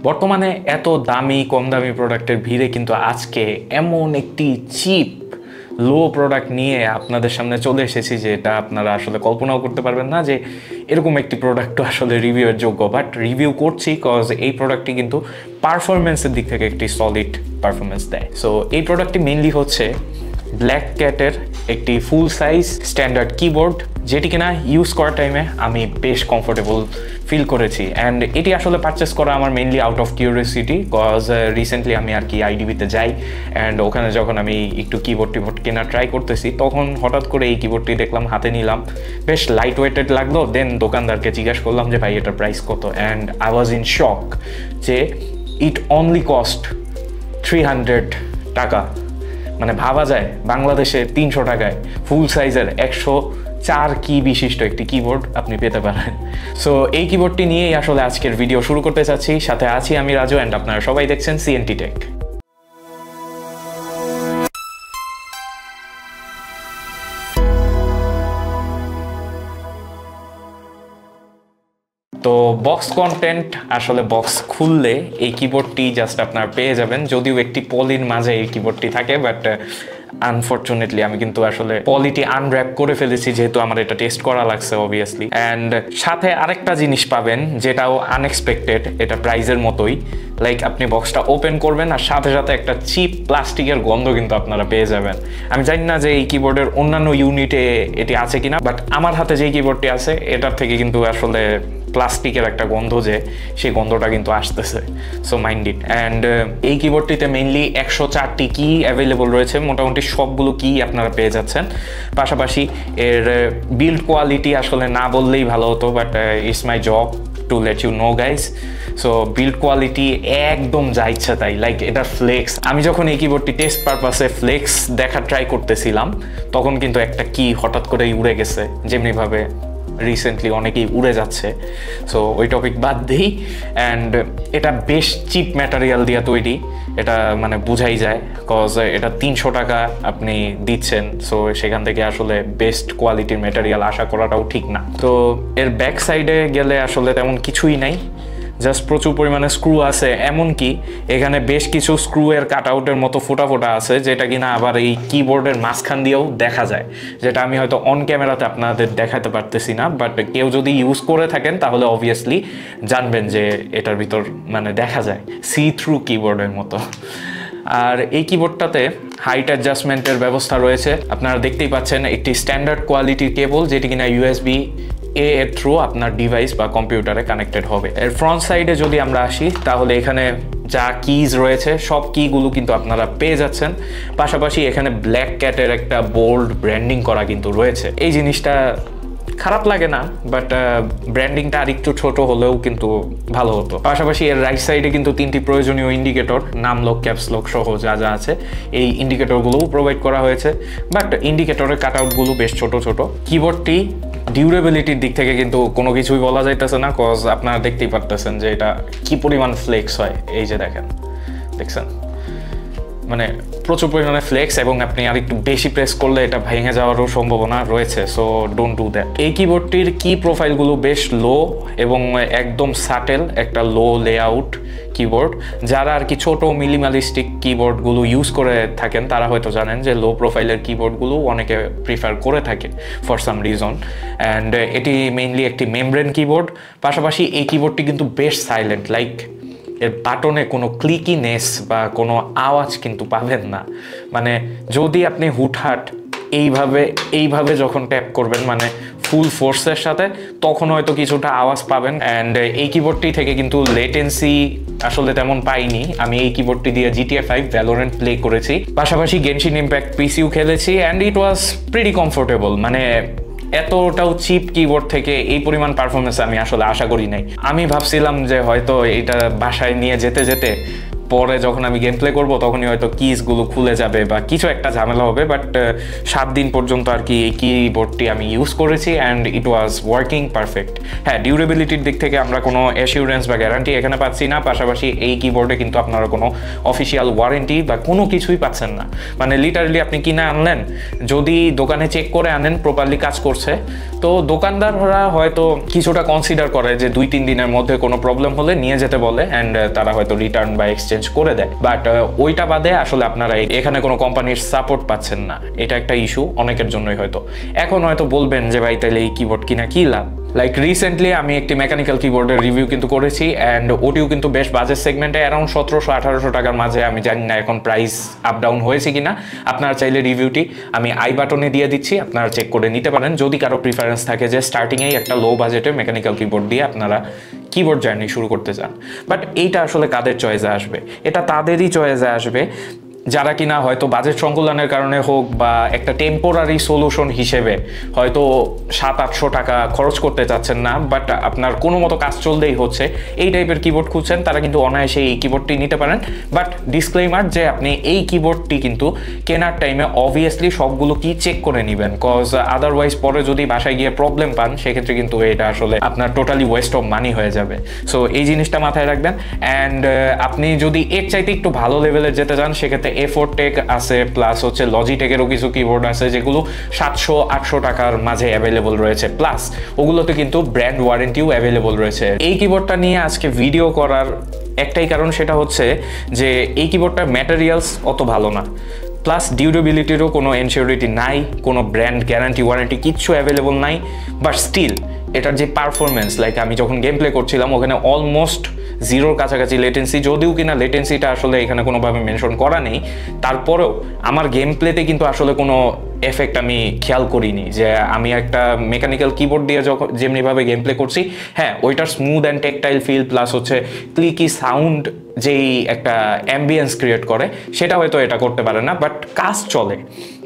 বর্তমানে এত দামি কম দামি প্রোডাক্টের ভিড়ে কিন্তু আজকে এমন একটি চিপ লো প্রোডাক্ট নিয়ে আপনাদের সামনে চলে এসেছি যে এটা আপনারা আসলে কল্পনাও করতে পারবেন না যে এরকম একটি প্রোডাক্ট আসলে রিভিউয়ের যোগ্য। বাট রিভিউ করছি কজ এই প্রোডাক্টটি কিন্তু পারফরমেন্সের দিক থেকে একটি সলিড পারফরমেন্স দেয়। সো এই প্রোডাক্টটি মেইনলি হচ্ছে ব্ল্যাক ক্যাটের একটি ফুল সাইজ স্ট্যান্ডার্ড কিবোর্ড, যেটি কিনা ইউজ করার টাইমে আমি বেশ কমফোর্টেবল ফিল করেছি। অ্যান্ড এটি আসলে পারচেস করা আমার mainly out of curiosity, cause recently আমি আর কি আইডিবিতে যাই অ্যান্ড ওখানে যখন আমি একটু কিবোর্ড কেনা ট্রাই করতেছি তখন হঠাৎ করে এই কিবোর্ডটি দেখলাম, হাতে নিলাম, বেশ লাইট ওয়েটেড লাগলো। দেন দোকানদারকে জিজ্ঞাসা করলাম যে ভাই এটার প্রাইস কত, অ্যান্ড আই ওয়াজ ইন শক যে ইট অনলি কস্ট 300 টাকা। মানে ভাবা যায় বাংলাদেশে 300 টাকায় ফুল সাইজের 104 কি বিশিষ্ট একটি কিবোর্ড আপনি পেতে পারেন। সো এই কিবোর্ডটি নিয়েই আসলে আজকের ভিডিও শুরু করতে চাচ্ছি। সাথে আছি আমি রাজু অ্যান্ড আপনারা সবাই দেখছেন সিএনটি টেক। তো বক্স কন্টেন্ট আসলে বক্স খুললে এই কিবোর্ডটি জাস্ট আপনার পেয়ে যাবেন, যদিও একটি পলির মাঝে এই কিবোর্ডটি থাকে, বাট আনফর্চুনেটলি আমি কিন্তু আসলে পলিটি আনর্যাপ করে ফেলেছি যেহেতু আমার এটা টেস্ট করা লাগছে অবভিয়াসলি। অ্যান্ড সাথে আরেকটা জিনিস পাবেন যেটাও আনএক্সপেক্টেড, এটা প্রাইজের মতোই। লাইক আপনি বক্সটা ওপেন করবেন আর সাথে সাথে একটা চিপ প্লাস্টিকের গন্ধ কিন্তু আপনারা পেয়ে যাবেন। আমি জানি না যে এই কিবোর্ডের অন্যান্য ইউনিটে এটি আছে কিনা, বাট আমার হাতে যেই কিবোর্ডটি আছে এটার থেকে কিন্তু আসলে প্লাস্টিকের একটা গন্ধ, যে সেই গন্ধটা কিন্তু আসতেছে। So mind it. অ্যান্ড এই কিবোর্ডটিতে মেইনলি 104টি কি অ্যাভেলেবল রয়েছে, মোটামুটি সবগুলো কি আপনারা পেয়ে যাচ্ছেন। পাশাপাশি এর বিল্ড কোয়ালিটি আসলে না বললেই ভালো হতো, but it's my job to let you know guys. So build quality একদম যা ইচ্ছা তাই। লাইক এটা ফ্লেক্স, আমি যখন এই কিবোর্ডটি টেস্ট পারপাসে ফ্লেক্স দেখার ট্রাই করতেছিলাম তখন কিন্তু একটা কি হঠাৎ করেই উড়ে গেছে, যেমনিভাবে রিসেন্টলি অনেকেই উড়ে যাচ্ছে। সো ওই টপিক বাদ দিই। অ্যান্ড এটা বেশ চিপ ম্যাটেরিয়াল দিয়ে তৈরি, এটা মানে বোঝাই যায়, কজ এটা 300 টাকা আপনি দিচ্ছেন। সো সেখান থেকে আসলে বেস্ট কোয়ালিটির ম্যাটেরিয়াল আশা করাটাও ঠিক না। তো এর ব্যাক সাইডে গেলে আসলে তেমন কিছুই নাই, জাস্ট প্রচুর পরিমাণে স্ক্রু আছে। এমনকি এখানে বেশ কিছু স্ক্রু এর কাট আউটের মতো ফোটা ফোটা আছে, যেটা কিনা আবার এই কিবোর্ডের মাঝখান দিয়েও দেখা যায়, যেটা আমি হয়তো অন ক্যামেরাতে আপনাদের দেখাতে পারতেছি না। বাট কেউ যদি ইউজ করে থাকেন তাহলে অবভিয়াসলি জানবেন যে এটার ভিতর মানে দেখা যায় সি থ্রু কিবোর্ডের মতো। আর এই কিবোর্ডটাতে হাইট অ্যাডজাস্টমেন্টের ব্যবস্থা রয়েছে, আপনারা দেখতেই পাচ্ছেন। একটি স্ট্যান্ডার্ড কোয়ালিটির কেবল যেটি কিনা USB A এর থ্রু আপনার ডিভাইস বা কম্পিউটারে কানেক্টেড হবে। এর ফ্রন্ট সাইডে যদি আমরা আসি তাহলে এখানে যা কিজ রয়েছে সব কিগুলো কিন্তু আপনারা পেয়ে যাচ্ছেন। পাশাপাশি এখানে ব্ল্যাক ক্যাটের একটা বোল্ড ব্র্যান্ডিং করা কিন্তু রয়েছে। এই জিনিসটা খারাপ লাগে না, বাট ব্র্যান্ডিংটা আরেকটু ছোট হলেও কিন্তু ভালো হতো। পাশাপাশি এর রাইট সাইডে কিন্তু 3টি প্রয়োজনীয় ইন্ডিকেটর, নাম লক, ক্যাপস লক সহ যা যা আছে এই ইন্ডিকেটরগুলোও প্রোভাইড করা হয়েছে। বাট ইন্ডিকেটরের কাট আউটগুলো বেশ ছোট ছোট। কিবোর্ডটি ডিউরেবিলিটির দিক থেকে কিন্তু কোনো কিছুই বলা যাইতেছে না, কজ আপনারা দেখতেই পারতেছেন যে এটা কি পরিমাণ ফ্লেক্স হয়। এই যে দেখছেন মানে প্রচুর পরিমাণে ফ্লেক্স, এবং আপনি আর একটু বেশি প্রেস করলে এটা ভেঙে যাওয়ারও সম্ভাবনা রয়েছে। So don't do that. এই কিবোর্ডটির কি প্রোফাইলগুলো বেশ লো এবং একদম সাটেল একটা লো লেআউট কিবোর্ড। যারা আর কি ছোট মিনিমালিস্টিক কিবোর্ডগুলো ইউজ করে থাকেন তারা হয়তো জানেন যে লো প্রোফাইলের কিবোর্ডগুলো অনেকে প্রিফার করে থাকে ফর সাম রিজন। অ্যান্ড এটি মেইনলি একটি মেমব্রেন কিবোর্ড। পাশাপাশি এই কিবোর্ডটি কিন্তু বেশ সাইলেন্ট, লাইক এর বাটনে কোনো ক্লিকিনেস বা কোনো আওয়াজ কিন্তু পাবেন না। মানে যদি আপনি হুটহাট এইভাবে যখন ট্যাপ করবেন মানে ফুল ফোর্সের সাথে, তখন হয়তো কিছুটা আওয়াজ পাবেন। অ্যান্ড এই কিবোর্ডটি থেকে কিন্তু লেটেন্সি আসলে তেমন পাইনি। আমি এই কিবোর্ডটি দিয়ে GTA 5 ভ্যালোরেন্ট প্লে করেছি, পাশাপাশি গেনশিন ইম্প্যাক্ট পিসিও খেলেছি, and it was pretty comfortable. মানে এতটাও চিপ কিবোর্ড থেকে এই পরিমাণ পারফরমেন্স আমি আসলে আশা করি নাই। আমি ভাবছিলাম যে হয়তো এটা বাসায় নিয়ে যেতে যেতে পরে যখন আমি গেম প্লে করবো তখনই হয়তো কিসগুলো খুলে যাবে বা কিছু একটা ঝামেলা হবে, বাট 7 দিন পর্যন্ত আর কি এই কিবোর্ডটি আমি ইউজ করেছি and it was working perfect. হ্যাঁ, ডিউরেবিলিটির দিক থেকে আমরা কোনো অ্যাসিউরেন্স বা গ্যারান্টি এখানে পাচ্ছি না, পাশাপাশি এই কিবোর্ডে কিন্তু আপনারা কোনো অফিসিয়াল ওয়ারেন্টি বা কোনো কিছুই পাচ্ছেন না। মানে লিটারালি আপনি কিনে আনলেন, যদি দোকানে চেক করে আনেন প্রপারলি কাজ করছে, তো দোকানদাররা হয়তো কিছুটা কনসিডার করে যে 2-3 দিনের মধ্যে কোনো প্রবলেম হলে নিয়ে যেতে বলে অ্যান্ড তারা হয়তো রিটার্ন বা এক্সচেঞ্জ করে দেয়। বাট ওইটা বাদে আসলে আপনারা এখানে কোনো কোম্পানির সাপোর্ট পাচ্ছেন না, এটা একটা ইস্যু অনেকের জন্যই। হয়তো এখন হয়তো বলবেন যে ভাই তাহলে এই কিবোর্ড কিনা কি লাভ। লাইক রিসেন্টলি আমি একটি মেকানিক্যাল কিবোর্ডের রিভিউ কিন্তু করেছি অ্যান্ড ওটিও কিন্তু বেশ বাজেট সেগমেন্টে অ্যারাউন্ড 1700-1800 টাকার মাঝে। আমি জানি না এখন প্রাইস আপ ডাউন হয়েছে কিনা, আপনারা চাইলে রিভিউটি আমি আই বাটনে দিয়ে দিচ্ছি, আপনারা চেক করে নিতে পারেন যদি কারো প্রিফারেন্স থাকে যে স্টার্টিংয়েই একটা লো বাজেটের মেকানিক্যাল কিবোর্ড দিয়ে আপনারা কিবোর্ড জার্নি শুরু করতে চান। বাট এইটা আসলে কাদের চয়েসে আসবে? এটা তাদেরই চয়েসে আসবে যারা কিনা হয়তো বাজেট সংকুলনের কারণে হোক বা একটা টেম্পোরারি সলিউশন হিসেবে হয়তো 700-800 টাকা খরচ করতে চাচ্ছেন না, বাট আপনার কোনো মতো কাজ চলতেই হচ্ছে, এই টাইপের কিবোর্ড খুঁজছেন, তারা কিন্তু অনায়াসে এই কিবোর্ডটি নিতে পারেন। বাট ডিসক্লেইমার যে আপনি এই কিবোর্ডটি কিন্তু কেনার টাইমে অবভিয়াসলি সবগুলো কি চেক করে নেবেন, কজ আদারওয়াইজ পরে যদি বাসায় গিয়ে প্রবলেম পান সেক্ষেত্রে কিন্তু এটা আসলে আপনার টোটালি ওয়েস্ট অফ মানি হয়ে যাবে। সো এই জিনিসটা মাথায় রাখবেন। অ্যান্ড আপনি যদি এর চাইতে একটু ভালো লেভেলের যেতে চান সেক্ষেত্রে A4 টেক আছে, প্লাস হচ্ছে লজিটেকেরও কিছু কিবোর্ড আছে যেগুলো 700-800 টাকার মাঝে অ্যাভেলেবল রয়েছে, প্লাস ওগুলোতে কিন্তু ব্র্যান্ড ওয়ারেন্টিও অ্যাভেলেবল রয়েছে। এই কিবোর্ডটা নিয়ে আজকে ভিডিও করার একটাই কারণ, সেটা হচ্ছে যে এই কিবোর্ডটার ম্যাটেরিয়ালস অত ভালো না, প্লাস ডিউরেবিলিটিরও কোনো এনশিওরিটি নাই, কোনো ব্র্যান্ড গ্যারান্টি ওয়ারেন্টি কিচ্ছু অ্যাভেলেবল নাই। বাট স্টিল এটার যে পারফরমেন্স, লাইক আমি যখন গেম প্লে করছিলাম ওখানে অলমোস্ট জিরোর কাছাকাছি লেটেন্সি, যদিও কিনা লেটেন্সিটা আসলে এখানে কোনোভাবে মেনশন করা নেই, তারপরেও আমার গেম প্লেতে কিন্তু আসলে কোনো এফেক্ট আমি খেয়াল করিনি যে আমি একটা মেকানিক্যাল কিবোর্ড দিয়ে যখন যেমনিভাবে গেম প্লে করছি, হ্যাঁ ওইটার smooth and tactile feel plus হচ্ছে ক্লিকি সাউন্ড যেই একটা অ্যাম্বিয়েন্স ক্রিয়েট করে সেটা হয়তো এটা করতে পারে না, বাট কাজ চলে।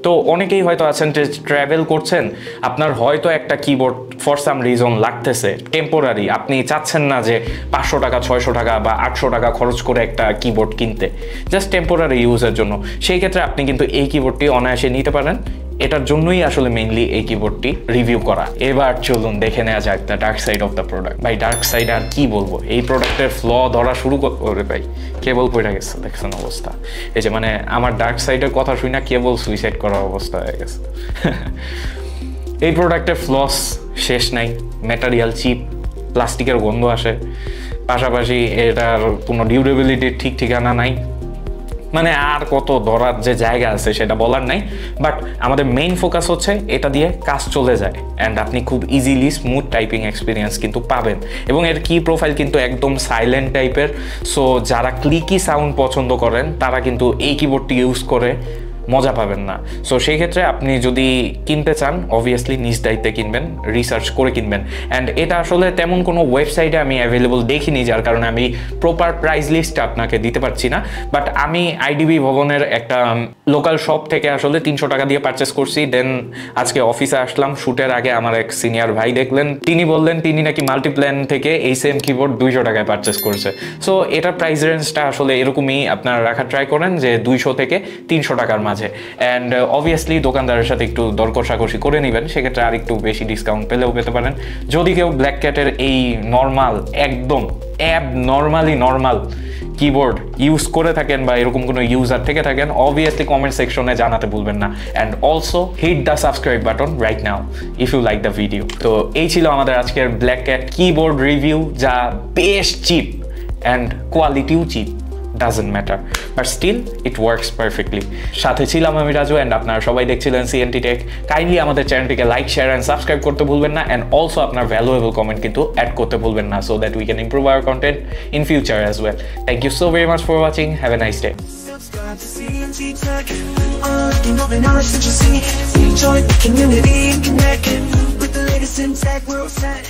তো অনেকেই হয়তো আছেন যে ট্রাভেল করছেন, আপনার হয়তো একটা কিবোর্ড ফর সাম রিজন লাগতেছে টেম্পোরারি, আপনি চাচ্ছেন না যে 500 টাকা 600 টাকা বা 800 টাকা খরচ করে একটা কিবোর্ড কিনতে, জাস্ট টেম্পোরারি ইউজের জন্য, সেই ক্ষেত্রে আপনি কিন্তু এই কিবোর্ডটি অনায়াসে নিতে পারেন। এটার জন্যই আসলে মেইনলি এই কিবোর্ডটি রিভিউ করা। এবার চলুন দেখে নেওয়া যাক the dark side of the product. ভাই ডার্ক সাইড আর কি বলবো, এই প্রোডাক্টের ফ্ল ধরা শুরু করে ভাই কেবল পড়ে গেছে, দেখছেন অবস্থা। এই যে মানে আমার ডার্ক সাইডের কথা শুই না কেবল সুইসাইড করার অবস্থা হয়ে গেছে। এই প্রোডাক্টের ফ্লস শেষ নাই, ম্যাটেরিয়াল চিপ, প্লাস্টিকের গন্ধ আসে, পাশাপাশি এটার কোনো ডিউরেবিলিটির ঠিক ঠিকানা নাই, মানে আর কত ধরার যে জায়গা আছে সেটা বলার নাই। বাট আমাদের মেইন ফোকাস হচ্ছে এটা দিয়ে কাজ চলে যায় অ্যান্ড আপনি খুব ইজিলি স্মুথ টাইপিং এক্সপিরিয়েন্স কিন্তু পাবেন। এবং এর কি প্রোফাইল কিন্তু একদম সাইলেন্ট টাইপের, সো যারা ক্লিকি সাউন্ড পছন্দ করেন তারা কিন্তু এই কিবোর্ডটি ইউজ করে মজা পাবেন না। সো সেই ক্ষেত্রে আপনি যদি কিনতে চান অবভিয়াসলি নিজ দায়িত্বে কিনবেন, রিসার্চ করে কিনবেন। অ্যান্ড এটা আসলে তেমন কোনো ওয়েবসাইটে আমি অ্যাভেলেবল দেখিনি, যার কারণে আমি প্রপার প্রাইস লিস্ট আপনাকে দিতে পারছি না। বাট আমি আইডিবি ভবনের একটা লোকাল শপ থেকে আসলে 300 টাকা দিয়ে পারচেস করছি। দেন আজকে অফিসে আসলাম, শ্যুটের আগে আমার এক সিনিয়র ভাই দেখলেন, তিনি বললেন তিনি নাকি মাল্টিপ্ল্যান থেকে এই সেম কিবোর্ড 200 টাকায় পারচেস করছে। সো এটার প্রাইস রেঞ্জটা আসলে এরকমই আপনারা রাখার ট্রাই করেন যে 200 থেকে 300 টাকার মাঝে। অ্যান্ড অবভিয়াসলি দোকানদারের সাথে একটু দর কষাকষি করে নেবেন, সেক্ষেত্রে আর একটু বেশি ডিসকাউন্ট পেলেও পেতে পারেন। যদি কেউ ব্ল্যাক ক্যাটের এই নর্মাল একদম নর্মাল কিবোর্ড ইউজ করে থাকেন বা এরকম কোনো ইউজার থেকে থাকেন, অবভিয়াসলি কমেন্ট সেকশনে জানাতে ভুলবেন না। And also hit the subscribe button right now if you like the video. তো এই ছিল আমাদের আজকের ব্ল্যাক ক্যাট কিবোর্ড রিভিউ, যা বেশ চিপ অ্যান্ড কোয়ালিটিও chip, doesn't matter, but still it works perfectly. সাথে ছিলাম আমি রাজু অ্যান্ড আপনারা সবাই দেখছিলেন সিএনটি টেক। কাইন্ডলি আমাদের চ্যানেলটিকে লাইক, শেয়ার অ্যান্ড সাবস্ক্রাইব করতে ভুলবেন না, অ্যান্ড অলসো আপনার ভ্যালুয়েবল কমেন্ট কিন্তু অ্যাড করতে ভুলবেন না, so that we can improve our content in future as well. Thank you so very much for watching. Have a nice day. Subscribe to CNT Tech. Unlocking all the knowledge that you see. Join the community and connect with the latest in tech. We're all set.